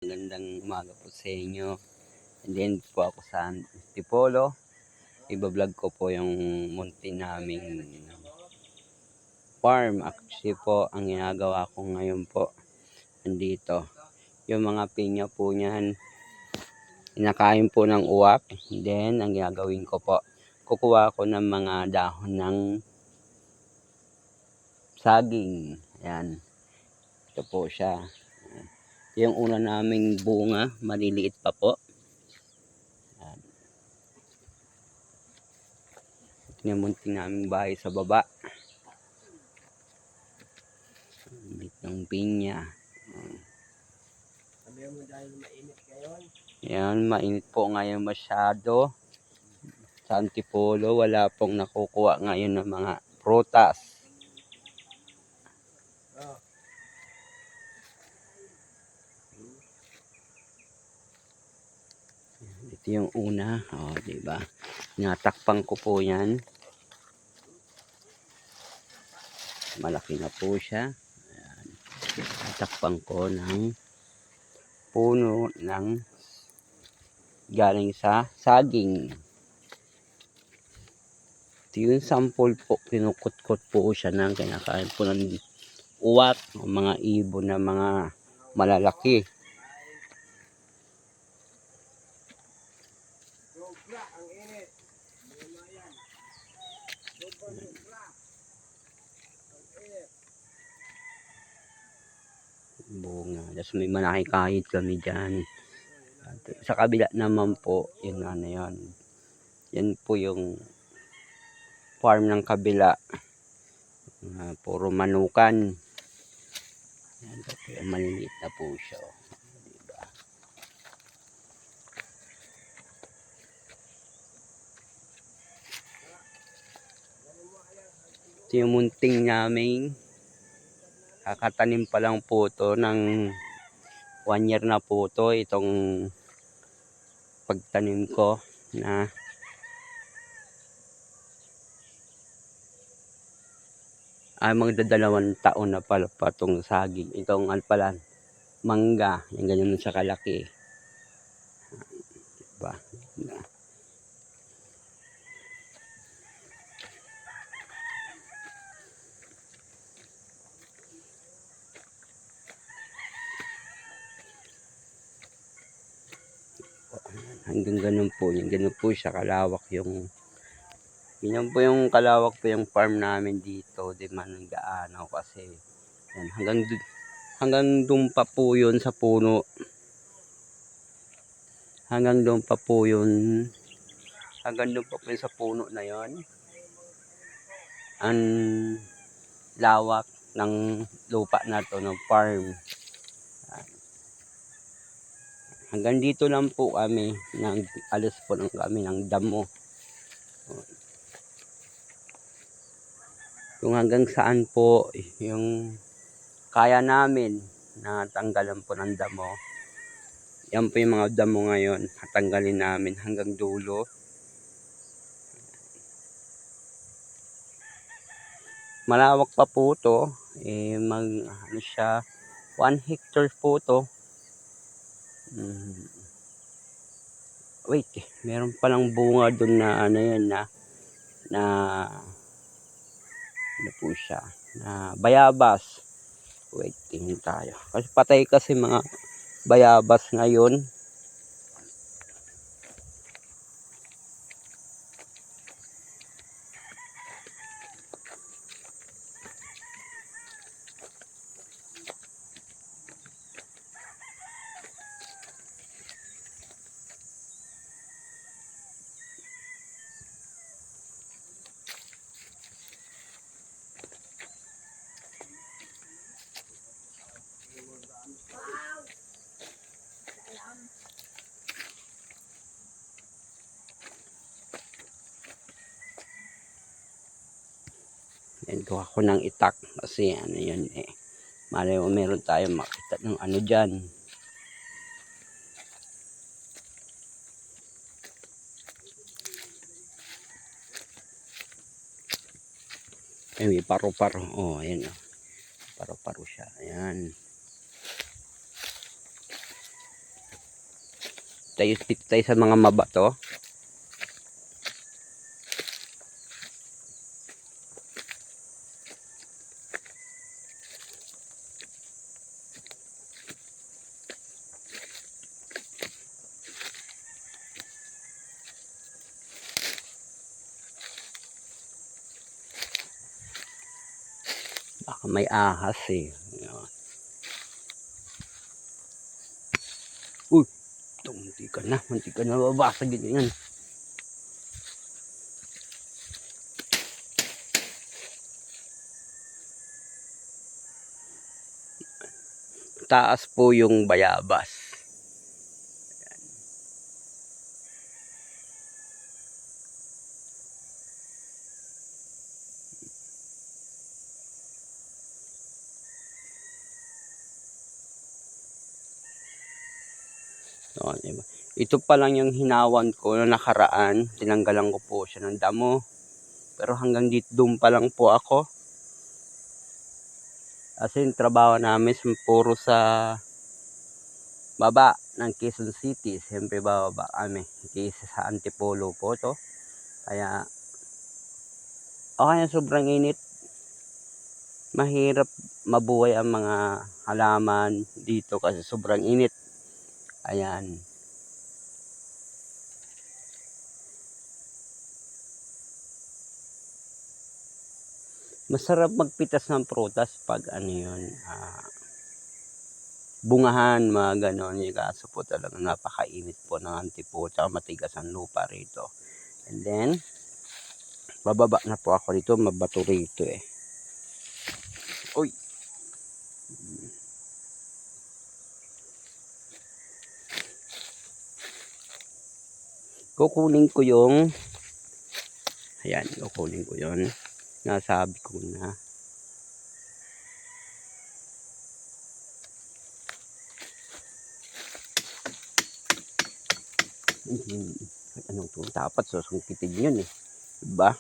Magandang umaga po sa inyo. And then po ako sa Antipolo. Iba-vlog ko po yung munti naming farm. Actually po, ang ginagawa ko ngayon po, andito. Yung mga pinya po niyan, inakain po ng uwak. And then, ang gagawin ko po, kukuha ko ng mga dahon ng saging. Ayan. Ito po siya. Yung una naming bunga, maliliit pa po. Yung munti naming bahay sa baba. Itong pinya. Sabi mo dahil mainit ngayon. Yan, mainit po ngayon masyado. Sa Antipolo, wala pong nakukuha ngayon ng mga prutas. Oh. Ito yung una. O, diba? Natakpan ko po yan. Malaki na po siya. Ayan. Natakpan ko ng puno ng galing sa saging. Ito yung sample po. Kinukot-kot po siya ng kinakain po ng uwak. Mga ibon na mga malalaki. Sobra ang init. Yan. Sobra. Ang init. Bunga. Tapos may malaki kahit kami dyan. At sa kabila naman po, yun ano yan. Yan po yung farm ng kabila. Puro manukan. Yan po, maliliit na po siya. Diba? Ito yung munting naming kakatanim pa lang po to ng 1 year na po to itong pagtanim ko na magdadalawang taon na pala pa itong saging. Itong alpalan, mangga, yung ganyan sa kalaki. Diba? Hanggang ganun po, yung ganun po siya kalawak yung yun po yung kalawak po yung farm namin dito, di man ng gaano kasi yan, hanggang doon pa po yun sa puno. Hanggang doon pa po yun. Hanggang doon pa po yun sa puno na yun. Ang lawak ng lupa na to ng farm. Hanggang dito lang po kami, alis po lang kami ng damo. Kung hanggang saan po yung kaya namin na tanggalan po ng damo. Yan po yung mga damo ngayon. Tanggalin namin hanggang dulo. Malawak pa po to. Ano siya, 1 hectare po to. Wait, meron palang bunga doon na ano yan na ano po siya, na bayabas. Wait, tingin tayo. Kasi patay kasi mga bayabas ngayon. Yan, gawa ko ng itak kasi ano yun malay mo meron tayong makita ng ano dyan. May paro-paro. Oh, ayan oh. Paro-paro siya. Ayan. Dito tayo sa mga mabato. Baka may ahas eh. Ayan. Uy! Ito, munti ka na babasag yan. Taas po yung bayabas. O, diba? Ito pa lang yung hinawan ko na nakaraan. Tinanggalan ko po siya ng damo. Pero hanggang dito doon pa lang po ako. Kasi yung trabaho namin puro sa baba ng Quezon City. Siyempre bababa kami. Kaysa sa Antipolo po to. Kaya okay, sobrang init. Mahirap mabuhay ang mga halaman dito kasi sobrang init. Ayan. Masarap magpitas ng prutas pag ano yun, bungahan, mga ganon. Yung kaso po talaga napakainit po ng Antipolo, tsaka matigas ang lupa rito. And then, bababa na po ako rito, mabato rito eh. Uy! Kukunin ko yung, ayan, kukunin ko yun. Nasabi ko na. Ano to? Dapat susungkitin yun eh. Diba?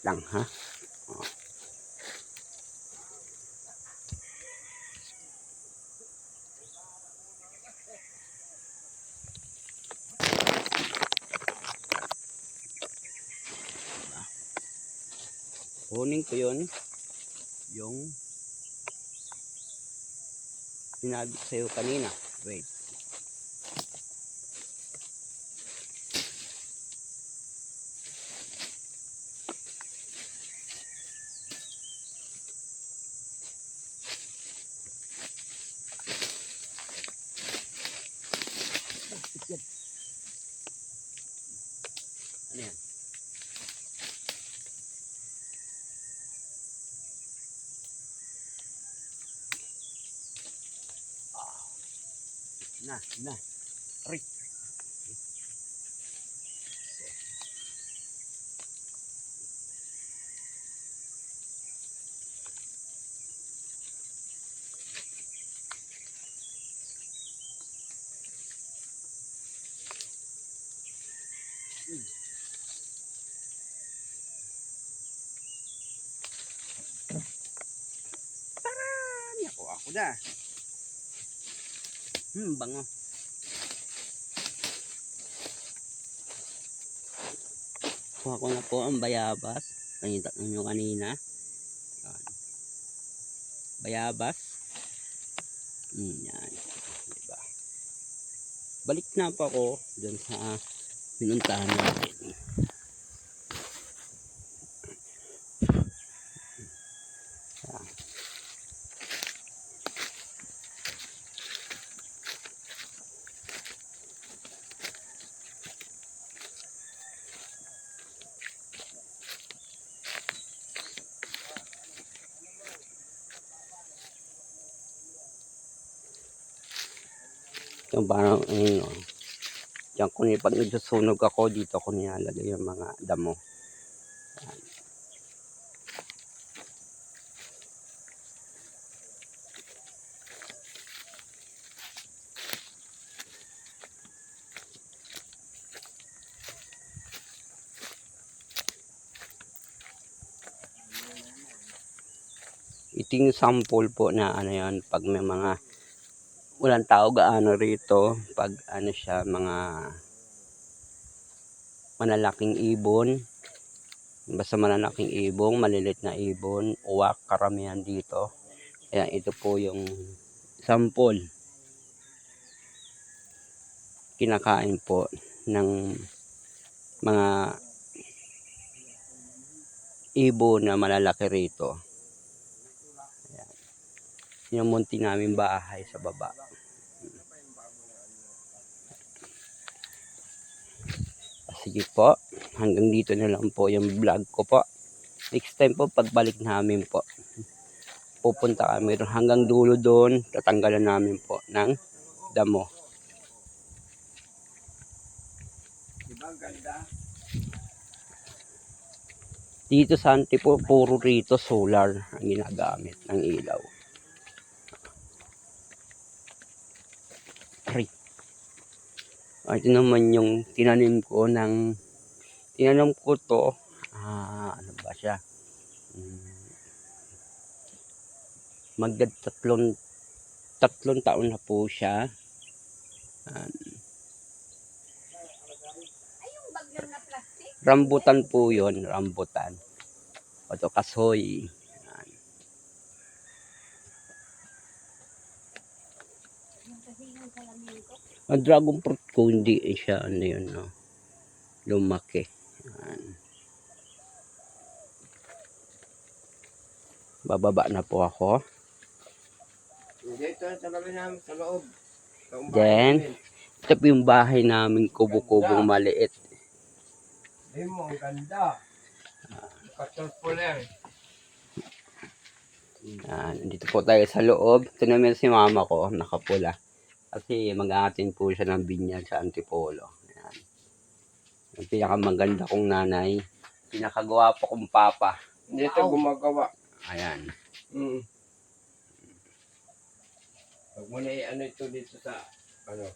Lang ha. Oh. Kunin ko yun. Yung sinabi ko sa'yo kanina. Wait. Ano yan? Na. Aray. Ako na. Bango. Kuha ko na po ang bayabas. Nakita nyo kanina. Bayabas. Yan. Diba? Balik na po ako dun sa pinuntahan natin. Yung parang ano, diyan ko pag nagsusunog ako, dito ko nilalagay yung mga damo. Yan. Ito yung sample po na ano yan, pag may mga walang tao gaano rito pag ano siya, mga malalaking ibon. Basta malalaking ibon, malilit na ibon, uwak, karamihan dito. Kaya ito po yung sample kinakain po ng mga ibon na malalaki rito. Ayan. Yung munti namin bahay sa baba. Sige po, hanggang dito na lang po yung vlog ko po. Next time po, pagbalik namin po, pupunta kami hanggang dulo doon, tatanggalan namin po ng damo. Diba ang ganda? Dito sa Antipo, puro rito solar ang ginagamit ng ilaw. Aray. Ito naman yung tinanim ko to, ano ba siya? Tatlong taon na po siya. Rambutan po yun, rambutan. Ito kasoy. Ayan. Ang dragon fruit ko, hindi siya, ano yun, no? Lumaki. Ayan. Bababa na po ako. Dito sa labi namin sa loob. Then, ito po yung bahay namin, kubo-kubong maliit. Ayun mo, ang ganda. Katulpuler. Dito po tayo sa loob. Ito naman si mama ko, nakapula. Kasi mag-aatin po siya ng binyag sa Antipolo. Ayan. Yung pinakamaganda kong nanay. Pinakagwapo kong papa. Dito gumagawa. Ayan. Pag mo na ano ito dito sa ano.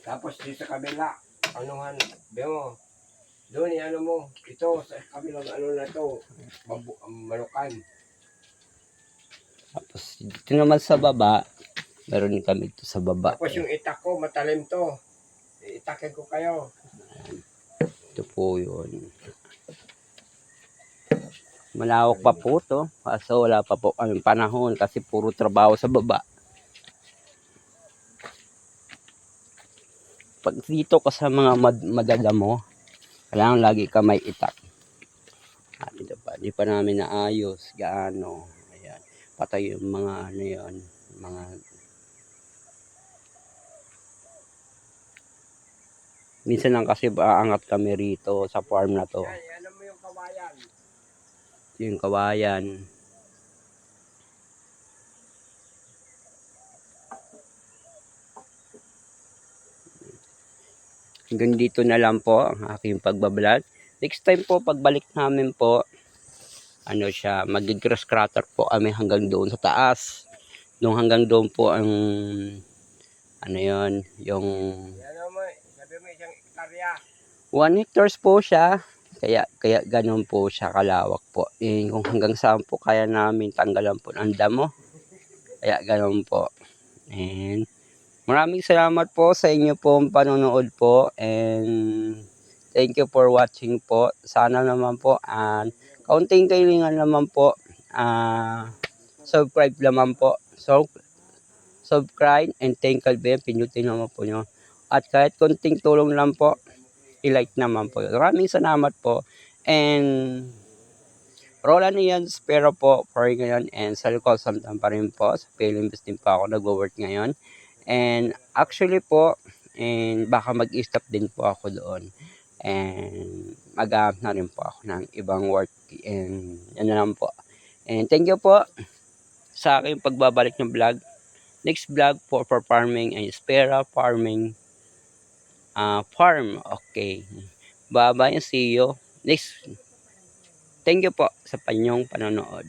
Tapos dito sa kabila, anuhan, mo, doon ano mo, ito sa kabilang ano na to, manukan. Tapos dito naman sa baba, meron kami ito sa baba. Tapos yung itak ko, matalim to. Itakin ko kayo. Ito po yun. Malawak pa po to. Kaso wala pa po kaming panahon kasi puro trabaho sa baba. Pag dito ka sa mga madadamo, kailangan lagi ka may itak. Dito pa, di pa namin naayos gaano. Ayan. Patay yung mga ano yun, mga minsan lang kasi aangat kami rito sa farm na to. Yan, ano mo yung kawayan? Yung kawayan. Hanggang dito na lang po ang aking pagbablog. Next time po, pagbalik namin po, ano siya, mag-grass cutter po kami hanggang doon sa taas. Doon hanggang doon po ang, ano yon, yung Yan mo, sabi mo isang hektarya. 1 hectares po siya. Kaya ganun po siya kalawak po. Kung hanggang saan po kaya namin tanggalan po ng damo. Kaya ganun po. And maraming salamat po sa inyo pong panonood po. And thank you for watching po. Sana naman po and kaunting kailangan naman po. Subscribe naman po. So, subscribe and thank you bell. Pinutin naman po nyo. At kahit konting tulong lang po, i-like naman po. Maraming salamat po. And Roland yan, pero po for ngayon and sa consultant pa rin po. Sa Philippines din po ako nag-work ngayon. And actually po, and baka mag-stop din po ako doon. And mag-aap na rin po ako ng ibang work. And yan na lang po. And thank you po sa aking pagbabalik ng vlog. Next vlog po for farming and Spera farming farm. Okay. Bye-bye and see you next. Thank you po sa panyong panonood.